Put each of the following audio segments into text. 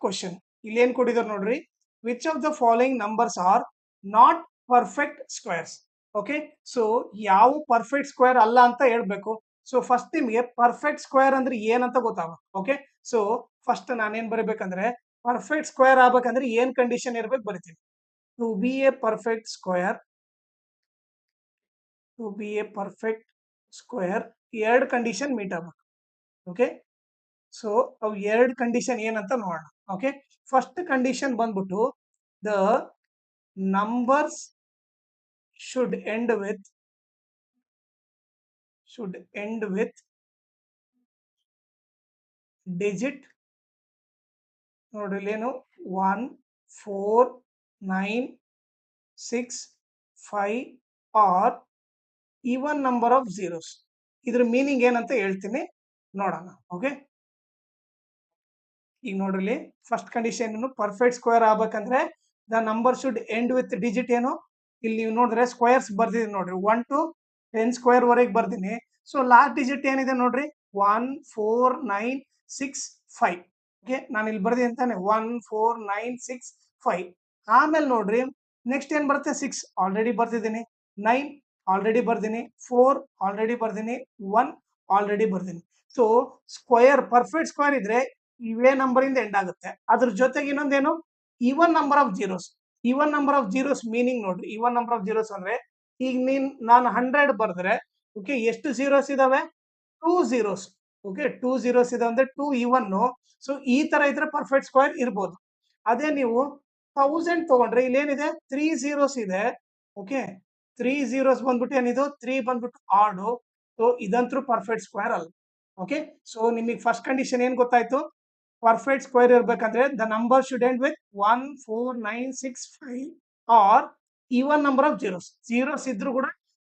Question ಇಲ್ಲಿ ಏನ್ ಕೊಟ್ಟಿದ್ದಾರೆ ನೋಡ್ರಿ, which of the following numbers are not perfect squares. Okay, so ಯಾವ ಪರ್ಫೆಕ್ಟ್ ಸ್ಕ್ವೇರ್ ಅಲ್ಲ ಅಂತ ಹೇಳ್ಬೇಕು. ಸೊ ಫಸ್ಟ್ ನಿಮಗೆ ಪರ್ಫೆಕ್ಟ್ ಸ್ಕ್ವೇರ್ ಅಂದ್ರೆ ಏನಂತ ಗೊತ್ತಾಗಬೇಕು. ಓಕೆ, ಸೊ ಫಸ್ಟ್ ನಾನೇನ್ ಬರೀಬೇಕಂದ್ರೆ ಪರ್ಫೆಕ್ಟ್ ಸ್ಕ್ವೇರ್ ಆಗ್ಬೇಕಂದ್ರೆ ಏನ್ ಕಂಡೀಷನ್ ಇರ್ಬೇಕು ಬರಿತೀನಿ. To be a perfect square, to be a perfect square ಎರಡು ಕಂಡೀಷನ್ ಮೀಟ್ ಆಗ್ಬೇಕು. ಓಕೆ, ಸೊ ಅವು ಎರಡು ಕಂಡೀಷನ್ ಏನಂತ ನೋಡೋಣ. ಓಕೆ, ಫಸ್ಟ್ ಕಂಡೀಷನ್ ಬಂದ್ಬಿಟ್ಟು the numbers should end with digit ನೋಡ್ರಿ ಏನು 1 4 9 6 5 or even number of zeros. ಇದ್ರ ಮೀನಿಂಗ್ ಏನಂತ ಹೇಳ್ತೀನಿ ನೋಡೋಣ. ಓಕೆ, ಈಗ ನೋಡ್ರಿ ಫಸ್ಟ್ ಕಂಡೀಷನ್ ಏನು, ಪರ್ಫೆಕ್ಟ್ ಸ್ಕ್ವೇರ್ ಆಗ್ಬೇಕಂದ್ರೆ the number should end with digit ಏನು, ಇಲ್ಲಿ ನೀವು ನೋಡಿದ್ರೆ ಸ್ಕ್ವೇರ್ಸ್ ಬರ್ದಿದ್ದೀನಿ ನೋಡ್ರಿ, 1 to 10 ಸ್ಕ್ವೇರ್ ವರೆಗೆ ಬರ್ದಿನಿ. ಸೊ ಲಾಸ್ಟ್ ಡಿಜಿಟ್ ಏನಿದೆ ನೋಡ್ರಿ 1 4 9 6 5. ಓಕೆ, ನಾನು ಇಲ್ಲಿ ಬರ್ದಿ ಅಂತಾನೆ 1 4 9 6 5. ಆಮೇಲೆ ನೋಡ್ರಿ ನೆಕ್ಸ್ಟ್ ಏನ್ ಬರುತ್ತೆ, 6 ಆಲ್ರೆಡಿ ಬರ್ದಿದ್ದೀನಿ, 9 ಆಲ್ರೆಡಿ ಬರ್ದಿನಿ, 4 ಆಲ್ರೆಡಿ ಬರ್ದಿನಿ, 1 ಆಲ್ರೆಡಿ ಬರ್ದಿನಿ. ಸೊ ಸ್ಕ್ವೇರ್ ಪರ್ಫೆಕ್ಟ್ ಸ್ಕ್ವೇರ್ ಇದ್ರೆ ಇವೇ ನಂಬರ್ ಇಂದ ಎಂಡ್ ಆಗುತ್ತೆ. ಅದ್ರ ಜೊತೆಗೆ ಇನ್ನೊಂದೇನು, even number of zeros. Even number of zeros meaning ನೋಡ್ರಿ, ಈವನ್ ನಂಬರ್ ಆಫ್ ಜೀರೋಸ್ ಅಂದ್ರೆ ಈಗ ನಾನು 100 ಬರ್ದ್ರೆ ಓಕೆ ಎಷ್ಟು ಜೀರೋಸ್ ಇದಾವೆ, 2 ಜೀರೋಸ್. ಓಕೆ, 2 ಜೀರೋಸ್ ಇದೆ ಅಂದ್ರೆ 2 ಈವನ್. ಸೊ ಈ ತರ ಇದ್ರೆ ಪರ್ಫೆಕ್ಟ್ ಸ್ಕ್ವೇರ್ ಇರ್ಬೋದು. ಅದೇ ನೀವು 1000 ತಗೊಂಡ್ರೆ ಇಲ್ಲಿ ಏನಿದೆ 3 ಜೀರೋಸ್ ಇದೆ. ಓಕೆ, 3 ಜೀರೋಸ್ ಬಂದ್ಬಿಟ್ಟು ಏನಿದು 3 ಬಂದ್ಬಿಟ್ಟು ಆಡು. ಸೊ ಇದಂತೂ ಪರ್ಫೆಕ್ಟ್ ಸ್ಕ್ವೇರ್ ಅಲ್ಲ. ಓಕೆ, ಸೊ ನಿಮಗೆ ಫಸ್ಟ್ ಕಂಡೀಷನ್ ಏನ್ ಗೊತ್ತಾಯ್ತು, ಪರ್ಫೆಕ್ಟ್ ಸ್ಕ್ವೇರ್ ಇರ್ಬೇಕಂದ್ರೆ the number should end with 1 4 9 6 5 or even number of zeros. Zeros ಇದ್ರು ಕೂಡ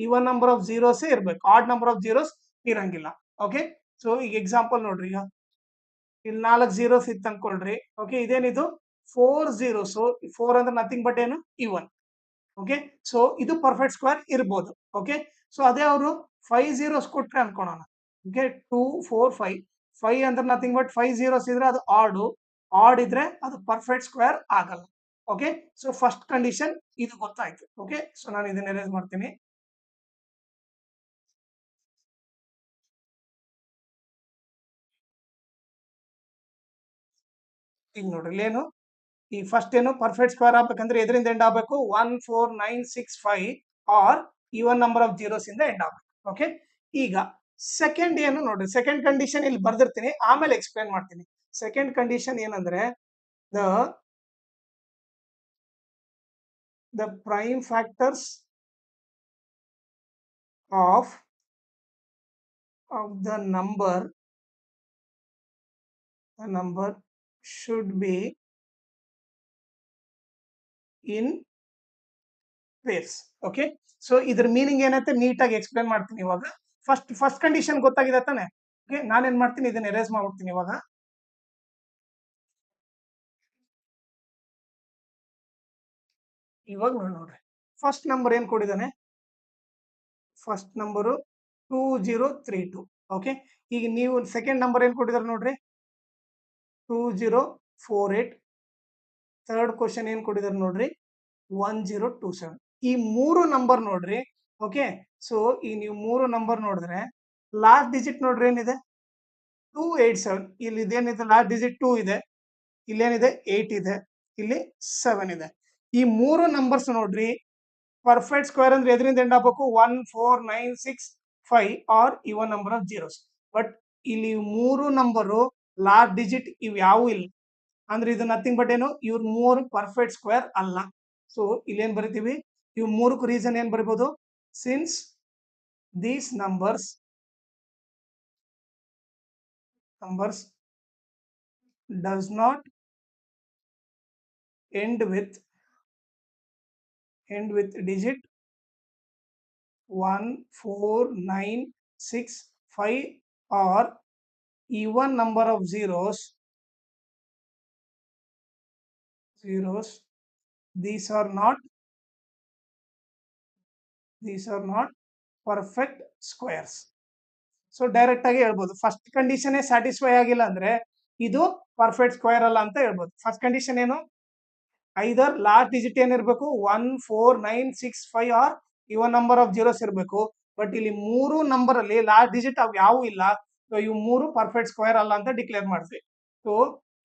ಈವನ್ ನಂಬರ್ ಆಫ್ ಜೀರೋಸ್ ಇರ್ಬೇಕು, ಆಡ್ ನಂಬರ್ ಆಫ್ ಜೀರೋಸ್ ಇರಂಗಿಲ್ಲ. ಓಕೆ, ಸೊ ಈಗ ಎಕ್ಸಾಂಪಲ್ ನೋಡ್ರಿ, ಈಗ ಇಲ್ಲಿ 4 ಜೀರೋಸ್ ಇತ್ತು ಅನ್ಕೊಳ್ರಿ. ಓಕೆ, ಇದೇನಿದು 4 ಜೀರೋಸ್. 4 ಅಂದ್ರೆ ನಥಿಂಗ್ ಬಟ್ ಏನು, ಈವನ್. ಓಕೆ, ಸೊ ಇದು ಪರ್ಫೆಕ್ಟ್ ಸ್ಕ್ವೇರ್ ಇರ್ಬೋದು. ಓಕೆ, ಸೊ ಅದೇ ಅವರು 5 ಜೀರೋಸ್ ಕೊಟ್ರೆ ಅನ್ಕೊಳ್ಳೋಣ. ಓಕೆ, 2 4 5 5 ಅಂದ್ರೆ ನಥಿಂಗ್ ಬಟ್ 5 ಜೀರೋಸ್ ಇದ್ರೆ ಅದು ಆಡ್ ಇದ್ರೆ ಅದು ಪರ್ಫೆಕ್ಟ್ ಸ್ಕ್ವೇರ್ ಆಗಲ್ಲ. ಓಕೆ, ಸೊ ಫಸ್ಟ್ ಕಂಡೀಷನ್ ಇದು ಗೊತ್ತಾಯ್ತು. ಓಕೆ, ಸೊ ನಾನು ಇದನ್ನ ಎರೇಸ್ ಮಾಡ್ತೀನಿ. ಈಗ ನೋಡ್ರಿ ಏನು, ಈ ಫಸ್ಟ್ ಏನು ಪರ್ಫೆಕ್ಟ್ ಸ್ಕ್ವೇರ್ ಆಗ್ಬೇಕಂದ್ರೆ ಎದರಿಂದ ಎಂಡ್ ಆಗ್ಬೇಕು, 1 4 9 6 5 or even number of zeros ಇಂದ ಎಂಡ್ ಆಗ್ಬೇಕು. ಓಕೆ, ಈಗ ಸೆಕೆಂಡ್ ಏನು ನೋಡ್ರಿ, ಸೆಕೆಂಡ್ ಕಂಡೀಷನ್ ಇಲ್ಲಿ ಬರ್ದಿರ್ತೀನಿ, ಆಮೇಲೆ ಎಕ್ಸ್ಪ್ಲೇನ್ ಮಾಡ್ತೀನಿ. ಸೆಕೆಂಡ್ ಕಂಡೀಷನ್ ಏನಂದ್ರೆ the prime factors of the number should be in pairs. Okay, so ಇದ್ರ ಮೀನಿಂಗ್ ಏನಂತ ನೀಟಾಗಿ ಎಕ್ಸ್ಪ್ಲೇನ್ ಮಾಡ್ತೀನಿ ಇವಾಗ. ಫಸ್ಟ್ ಕಂಡೀಷನ್ ಗೊತ್ತಾಗಿದೆ ತಾನೆ. ಓಕೆ, ನಾನೇನ್ ಮಾಡ್ತೀನಿ, ಇದನ್ನ ಎರೇಸ್ ಮಾಡ್ಬಿಡ್ತೀನಿ ಇವಾಗ. ಇವಾಗ ನೋಡ್ರಿ ಫಸ್ಟ್ ನಂಬರ್ ಏನ್ ಕೊಡಿದಾನೆ, ಫಸ್ಟ್ ನಂಬರು 2032. ಓಕೆ, ಈಗ ನೀವು ಸೆಕೆಂಡ್ ನಂಬರ್ ಏನ್ ಕೊಟ್ಟಿದಾರೆ ನೋಡ್ರಿ 2048. ಥರ್ಡ್ ಕ್ವಶನ್ ಏನ್ ಕೊಟ್ಟಿದಾರೆ ನೋಡ್ರಿ 1027. ಈ ಮೂರು ನಂಬರ್ ನೋಡ್ರಿ. ಓಕೆ, ಸೊ ಈ ನೀವು ಮೂರು ನಂಬರ್ ನೋಡಿದ್ರೆ ಲಾಸ್ಟ್ ಡಿಜಿಟ್ ನೋಡ್ರಿ ಏನಿದೆ 287. ಇಲ್ಲಿ ಇದೇನಿದೆ ಲಾಸ್ಟ್ ಡಿಜಿಟ್ 2 ಇದೆ, ಇಲ್ಲೇನಿದೆ 8 ಇದೆ, ಇಲ್ಲಿ 7 ಇದೆ. ಈ ಮೂರು ನಂಬರ್ಸ್ ನೋಡ್ರಿ ಪರ್ಫೆಕ್ಟ್ ಸ್ಕ್ವೇರ್ ಅಂದ್ರೆ ಎದರಿಂದ ಎಂಡ್ ಆಗ್ಬೇಕು, 1 4 9 6 5 or even number of zeros. But ಇಲ್ಲಿ ಮೂರು ನಂಬರು ಲಾಸ್ಟ್ ಡಿಜಿಟ್ ಇವ್ ಯಾವೂ ಇಲ್ಲ ಅಂದ್ರೆ ಇದು ನಥಿಂಗ್ ಬಟ್ ಏನು, ಇವ್ರ ಮೂರು ಪರ್ಫೆಕ್ಟ್ ಸ್ಕ್ವೇರ್ ಅಲ್ಲ. ಸೊ ಇಲ್ಲೇನ್ ಬರಿತೀವಿ, ಇವ್ ಮೂರಕ್ಕೂ ರೀಸನ್ ಏನ್ ಬರಿಬಹುದು, since these numbers does not end with digit 1 4 9 6 5 or even number of zeros, these are not perfect squares. So direct ಆಗಿ ಹೇಳ್ಬೋದು, ಫಸ್ಟ್ ಕಂಡೀಷನ್ ಸ್ಯಾಟಿಸ್ಫೈ ಆಗಿಲ್ಲ ಅಂದ್ರೆ ಇದು ಪರ್ಫೆಕ್ಟ್ ಸ್ಕ್ವೇರ್ ಅಲ್ಲ ಅಂತ ಹೇಳ್ಬೋದು. ಫಸ್ಟ್ ಕಂಡೀಷನ್ ಏನು, ಐದರ್ ಲಾಸ್ಟ್ ಡಿಜಿಟ್ ಏನಿರ್ಬೇಕು 1 4 9 6 5 or even number of zeros ಇರಬೇಕು. ಬಟ್ ಇಲ್ಲಿ ಮೂರು ನಂಬರ್ ಅಲ್ಲಿ ಲಾಸ್ಟ್ ಡಿಜಿಟ್ ಅವು ಯಾವು ಇಲ್ಲ. ಸೊ ಇವು ಮೂರು ಪರ್ಫೆಕ್ಟ್ ಸ್ಕ್ವೇರ್ ಅಲ್ಲ ಅಂತ ಡಿಕ್ಲೇರ್ ಮಾಡಿದ್ವಿ. ಸೊ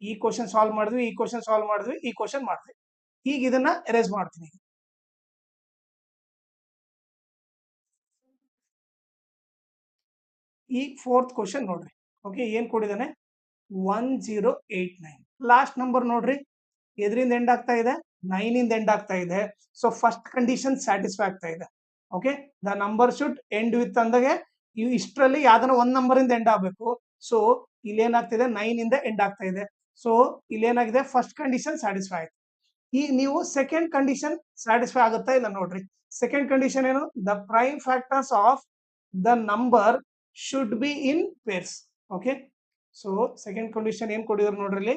ಈ ಕ್ವಶನ್ ಸಾಲ್ವ್ ಮಾಡಿದ್ವಿ, ಈ ಕ್ವಶನ್ ಸಾಲ್ವ್ ಮಾಡಿದ್ವಿ, ಈ ಕ್ವಶನ್ ಮಾಡಿದ್ವಿ. ಈಗ ಇದನ್ನ ಎರೇಸ್ ಮಾಡ್ತೀನಿ. ಈ ಫೋರ್ತ್ ಕ್ವಶನ್ ನೋಡ್ರಿ. ಓಕೆ, ಏನ್ ಕೊಡಿದಾನೆ 1089. ಲಾಸ್ಟ್ ನಂಬರ್ ನೋಡ್ರಿ ಎದ್ರಿಂದ ಎಂಡ್ ಆಗ್ತಾ ಇದೆ, 9 ಇಂದ ಎಂಡ್ ಆಗ್ತಾ ಇದೆ. ಸೊ ಫಸ್ಟ್ ಕಂಡೀಷನ್ ಸ್ಯಾಟಿಸ್ಫೈ ಆಗ್ತಾ ಇದೆ. Okay, the number should end with ಅಂದಾಗೆ ಇವು ಇಷ್ಟರಲ್ಲಿ ಯಾವ್ದನ್ನ ಒಂದ್ ನಂಬರ್ ಇಂದ ಎಂಡ್ ಆಗ್ಬೇಕು. ಸೊ ಇಲ್ಲಿ ಏನಾಗ್ತಿದೆ 9 ಇಂದ ಎಂಡ್ ಆಗ್ತಾ ಇದೆ. ಸೊ ಇಲ್ಲಿ ಏನಾಗಿದೆ, ಫಸ್ಟ್ ಕಂಡೀಷನ್ ಸ್ಯಾಟಿಸ್ಫೈ ಆಯ್ತು. ಈಗ ನೀವು ಸೆಕೆಂಡ್ ಕಂಡೀಷನ್ ಸ್ಯಾಟಿಸ್ಫೈ ಆಗುತ್ತಾ ಇಲ್ಲ ನೋಡ್ರಿ. ಸೆಕೆಂಡ್ ಕಂಡೀಷನ್ ಏನು, the prime factors of the number should be in pairs. Okay, so second condition ಏನ್ ಕೊಡಿದ್ರು ನೋಡ್ರಿ,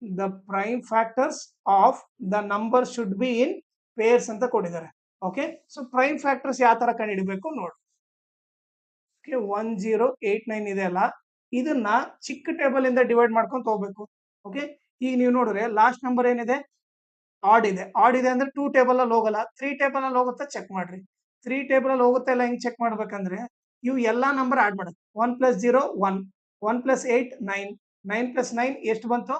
the prime factors of the number should be in pairs ಅಂತ ಕೊಟ್ಟಿದ್ದಾರೆ. ಓಕೆ, ಸೊ ಪ್ರೈಮ್ ಫ್ಯಾಕ್ಟರ್ಸ್ ಯಾವ ತರ ಕಂಡುಹಿಡಬೇಕು ನೋಡಿ. 1089 ಇದೆ ಅಲ್ಲ, ಇದನ್ನ ಚಿಕ್ಕ ಟೇಬಲ್ ಇಂದ ಡಿವೈಡ್ ಮಾಡ್ಕೊಂಡು ಹೋಗ್ಬೇಕು. ಓಕೆ, ಈಗ ನೀವು ನೋಡಿದ್ರೆ ಲಾಸ್ಟ್ ನಂಬರ್ ಏನಿದೆ, ಆಡ್ ಇದೆ. ಆಡ್ ಇದೆ ಅಂದ್ರೆ 2 ಟೇಬಲ್ ಅಲ್ಲಿ ಹೋಗಲ್ಲ, 3 ಟೇಬಲ್ ಅಲ್ಲಿ ಹೋಗುತ್ತಾ ಚೆಕ್ ಮಾಡ್ರಿ. 3 ಟೇಬಲ್ ಅಲ್ಲಿ ಹೋಗುತ್ತೆ ಇಲ್ಲ, ಹೆಂಗ್ ಚೆಕ್ ಮಾಡ್ಬೇಕಂದ್ರೆ ಇವು ಎಲ್ಲಾ ನಂಬರ್ ಆಡ್ ಮಾಡೋದು. 1 + 0 1, 1 + 8 9, 9 + 9 ಎಷ್ಟು ಬಂತು,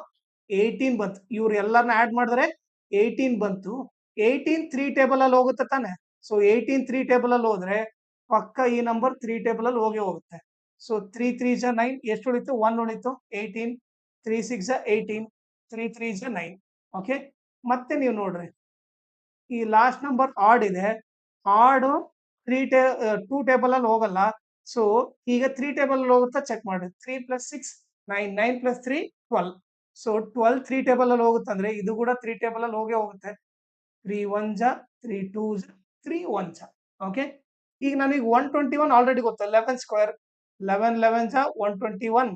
18 ಬಂತು. ಇವ್ರು ಎಲ್ಲಾರನ್ನ ಆಡ್ ಮಾಡಿದ್ರೆ 18 ಬಂತು. 18 3 ಟೇಬಲ್ ಅಲ್ಲಿ ಹೋಗುತ್ತೆ ತಾನೆ. ಸೊ 18 3 ಟೇಬಲ್ ಅಲ್ಲಿ ಹೋದ್ರೆ ಪಕ್ಕ ಈ ನಂಬರ್ 3 ಟೇಬಲ್ ಅಲ್ಲಿ ಹೋಗುತ್ತೆ. ಸೊ 3 3 × 9 ಎಷ್ಟು ಉಳಿತು, 1 ಉಳಿತು. 18 3 6 × 18, 3 3 × 9. ಓಕೆ, ಮತ್ತೆ ನೀವು ನೋಡ್ರಿ ಈ ಲಾಸ್ಟ್ ನಂಬರ್ ಆಡ್ ಇದೆ. ಆಡ್ 2 ಟೇಬಲ್ ಅಲ್ಲಿ ಹೋಗಲ್ಲ. ಸೊ ಈಗ 3 ಟೇಬಲ್ ಅಲ್ಲಿ ಹೋಗುತ್ತಾ ಚೆಕ್ ಮಾಡಿ. 3 + 6 9, 9 + 3 12. ಸೊ 12 3 ಟೇಬಲ್ ಅಲ್ಲಿ ಹೋಗುತ್ತೆ ಅಂದ್ರೆ ಇದು ಕೂಡ 3 ಟೇಬಲ್ ಅಲ್ಲಿ ಹೋಗುತ್ತೆ. 3 1 × 3 2 × 3 1 × ಓಕೆ, ಈಗ ನನಗೆ 121 ಆಲ್ರೆಡಿ ಗೊತ್ತು. 11 ಸ್ಕ್ವೇರ್ 11 11 × 121,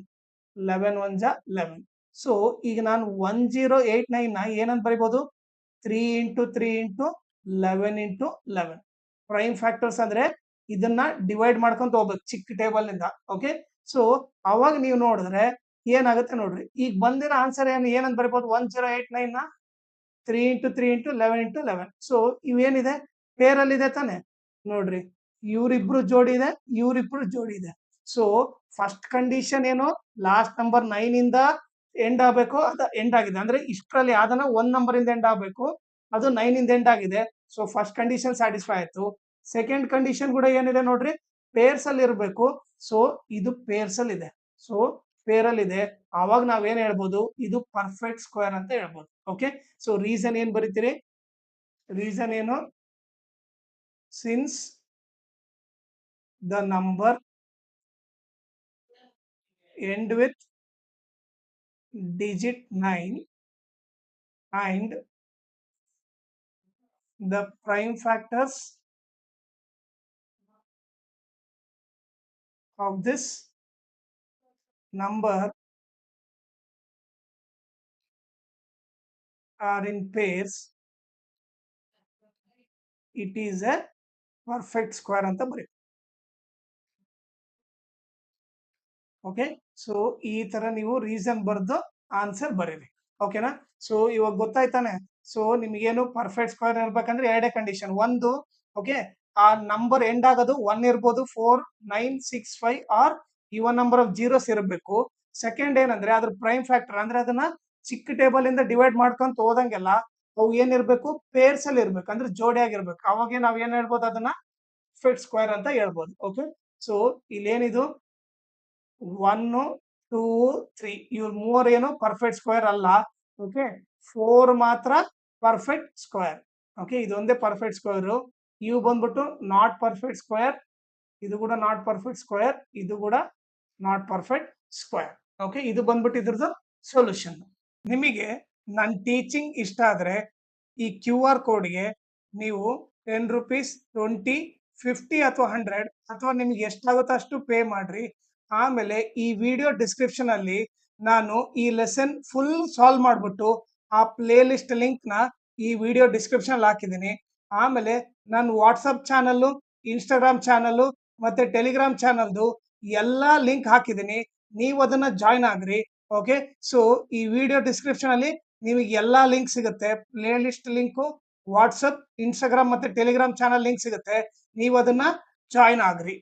11 1 × 11. ಸೊ ಈಗ ನಾನು 1089 ನ ಏನಂತ ಬರಿಬಹುದು, 3 × 3 × 11 × 11. ಪ್ರೈಮ್ ಫ್ಯಾಕ್ಟರ್ಸ್ ಅಂದ್ರೆ ಇದನ್ನ ಡಿವೈಡ್ ಮಾಡ್ಕೊಂತ ಹೋಗ್ಬೇಕು ಚಿಕ್ಕ ಟೇಬಲ್ ಇಂದ. ಓಕೆ, ಸೊ ಅವಾಗ ನೀವು ನೋಡಿದ್ರೆ ಏನಾಗುತ್ತೆ ನೋಡ್ರಿ. ಈಗ ಬಂದಿರೋ ಆನ್ಸರ್ ಏನಂತ ಬರಿಬಹುದು, 1089 ನ 3 × 3 × 11 × 11. ಸೊ ಇವೇನಿದೆ ಪೇರ್ ಅಲ್ಲಿ ಇದೆ ತಾನೆ. ನೋಡ್ರಿ ಇವ್ರಿಬ್ರು ಜೋಡಿ ಇದೆ, ಇವ್ರಿಬ್ರು ಜೋಡಿ ಇದೆ. ಸೊ ಫಸ್ಟ್ ಕಂಡೀಷನ್ ಏನು, ಲಾಸ್ಟ್ ನಂಬರ್ 9 ಇಂದ ಎಂಡ್ ಆಗ್ಬೇಕು, ಅದು ಎಂಡ್ ಆಗಿದೆ. ಅಂದ್ರೆ ಇಷ್ಟರಲ್ಲಿ ಯಾವ್ದನ್ನ ಒಂದ್ ನಂಬರ್ ಇಂದ ಎಂಡ್ ಆಗ್ಬೇಕು, ಅದು 9 ಇಂದ ಎಂಡ್ ಆಗಿದೆ. ಸೊ ಫಸ್ಟ್ ಕಂಡೀಷನ್ ಸ್ಯಾಟಿಸ್ಫೈ ಆಯ್ತು. ಸೆಕೆಂಡ್ ಕಂಡೀಷನ್ ಕೂಡ ಏನಿದೆ ನೋಡ್ರಿ, ಪೇರ್ಸ್ ಅಲ್ಲಿ ಇರಬೇಕು. ಸೊ ಇದು ಪೇರ್ಸ್ ಅಲ್ಲಿ ಇದೆ. ಸೊ ಪೇರ್ ಅಲ್ಲಿ ಇದೆ, ಅವಾಗ ನಾವೇನ್ ಹೇಳ್ಬೋದು, ಇದು ಪರ್ಫೆಕ್ಟ್ ಸ್ಕ್ವೇರ್ ಅಂತ ಹೇಳ್ಬೋದು. ಓಕೆ, ಸೊ ರೀಸನ್ ಏನ್ ಬರೀತೀರಿ, ರೀಸನ್ ಏನು, since the number end with digit 9 and the prime factors of this number are in pairs, it is a perfect square ಅಂತ ಬರೀ. ಓಕೆ, ಸೊ ಈ ತರ ನೀವು ರೀಸನ್ ಬರೆದು ಆನ್ಸರ್ ಬರೀರಿ. ಓಕೆನಾ, ಸೊ ಇವಾಗ ಗೊತ್ತಾಯ್ತಾನೆ. ಸೊ ನಿಮ್ಗೇನು ಪರ್ಫೆಕ್ಟ್ ಸ್ಕ್ವೇರ್ ಇರ್ಬೇಕಂದ್ರೆ ಎರಡೇ ಕಂಡೀಷನ್. ಒಂದು, ಓಕೆ, ಆ ನಂಬರ್ ಎಂಡ್ ಆಗೋದು 1 ಇರ್ಬೋದು, 4 9 6 5 or even number of zeros ಇರಬೇಕು. ಸೆಕೆಂಡ್ ಏನಂದ್ರೆ ಅದ್ರ ಪ್ರೈಮ್ ಫ್ಯಾಕ್ಟರ್ ಅಂದ್ರೆ ಅದನ್ನ ಚಿಕ್ಕ ಟೇಬಲ್ ಇಂದ ಡಿವೈಡ್ ಮಾಡ್ಕೊಂತ ಹೋದಂಗೆಲ್ಲ ಅವು ಏನಿರ್ಬೇಕು, ಪೇರ್ಸ್ ಅಲ್ಲಿ ಇರ್ಬೇಕು, ಅಂದ್ರೆ ಜೋಡಿ ಆಗಿರ್ಬೇಕು. ಅವಾಗ ನಾವ್ ಏನ್ ಹೇಳ್ಬೋದು, ಅದನ್ನ ಪರ್ಫೆಕ್ಟ್ ಸ್ಕ್ವೇರ್ ಅಂತ ಹೇಳ್ಬೋದು. ಓಕೆ, ಸೊ ಇಲ್ಲೇನಿದು 1 2 3 ಇವ್ರು ಮೂವರು ಏನು ಪರ್ಫೆಕ್ಟ್ ಸ್ಕ್ವೇರ್ ಅಲ್ಲ. ಓಕೆ, 4 ಮಾತ್ರ ಪರ್ಫೆಕ್ಟ್ ಸ್ಕ್ವೇರ್. ಓಕೆ, ಇದೊಂದೇ ಪರ್ಫೆಕ್ಟ್ ಸ್ಕ್ವೇರ್. ಇವು ಬಂದ್ಬಿಟ್ಟು ನಾಟ್ ಪರ್ಫೆಕ್ಟ್ ಸ್ಕ್ವೇರ್, ಇದು ಕೂಡ ನಾಟ್ ಪರ್ಫೆಕ್ಟ್ ಸ್ಕ್ವೇರ್, ಇದು ಕೂಡ ನಾಟ್ ಪರ್ಫೆಕ್ಟ್ ಸ್ಕ್ವೇರ್. ಓಕೆ, ಇದು ಬಂದ್ಬಿಟ್ಟು ಇದ್ರದ್ದು ಸೊಲ್ಯೂಷನ್. ನಿಮಗೆ ನನ್ನ ಟೀಚಿಂಗ್ ಇಷ್ಟ ಆದ್ರೆ ಈ QR ಕೋಡ್ಗೆ ನೀವು 10 ರೂಪೀಸ್ 20 50 ಅಥವಾ 100 ಅಥವಾ ನಿಮ್ಗೆ ಎಷ್ಟಾಗುತ್ತೋ ಅಷ್ಟು ಪೇ ಮಾಡ್ರಿ. ಆಮೇಲೆ ಈ ವಿಡಿಯೋ ಡಿಸ್ಕ್ರಿಪ್ಷನ್ ಅಲ್ಲಿ ನಾನು ಈ ಲೆಸನ್ ಫುಲ್ ಸಾಲ್ವ್ ಮಾಡ್ಬಿಟ್ಟು ಆ ಪ್ಲೇ ಲಿಸ್ಟ್ ಲಿಂಕ್ ನ ಈ ವಿಡಿಯೋ ಡಿಸ್ಕ್ರಿಪ್ಷನ್ ಅಲ್ಲಿ ಹಾಕಿದ್ದೀನಿ. ಆಮೇಲೆ ನಾನು ವಾಟ್ಸಪ್ ಚಾನಲ್, ಇನ್ಸ್ಟಾಗ್ರಾಮ್ ಚಾನಲ್ ಮತ್ತೆ ಟೆಲಿಗ್ರಾಮ್ ಚಾನಲ್ದು ಎಲ್ಲಾ ಲಿಂಕ್ ಹಾಕಿದ್ದೀನಿ. ನೀವು ಅದನ್ನ ಜಾಯ್ನ್ ಆಗ್ರಿ. ಓಕೆ. ಸೊ ಈ ವಿಡಿಯೋ ಡಿಸ್ಕ್ರಿಪ್ಷನ್ ಅಲ್ಲಿ ನಿಮಗೆ ಎಲ್ಲಾ ಲಿಂಕ್ ಸಿಗುತ್ತೆ. Play list link, WhatsApp, Instagram ಮತ್ತೆ ಟೆಲಿಗ್ರಾಮ್ ಚಾನಲ್ ಲಿಂಕ್ ಸಿಗುತ್ತೆ. ನೀವು ಅದನ್ನ ಜಾಯಿನ್ ಆಗ್ರಿ.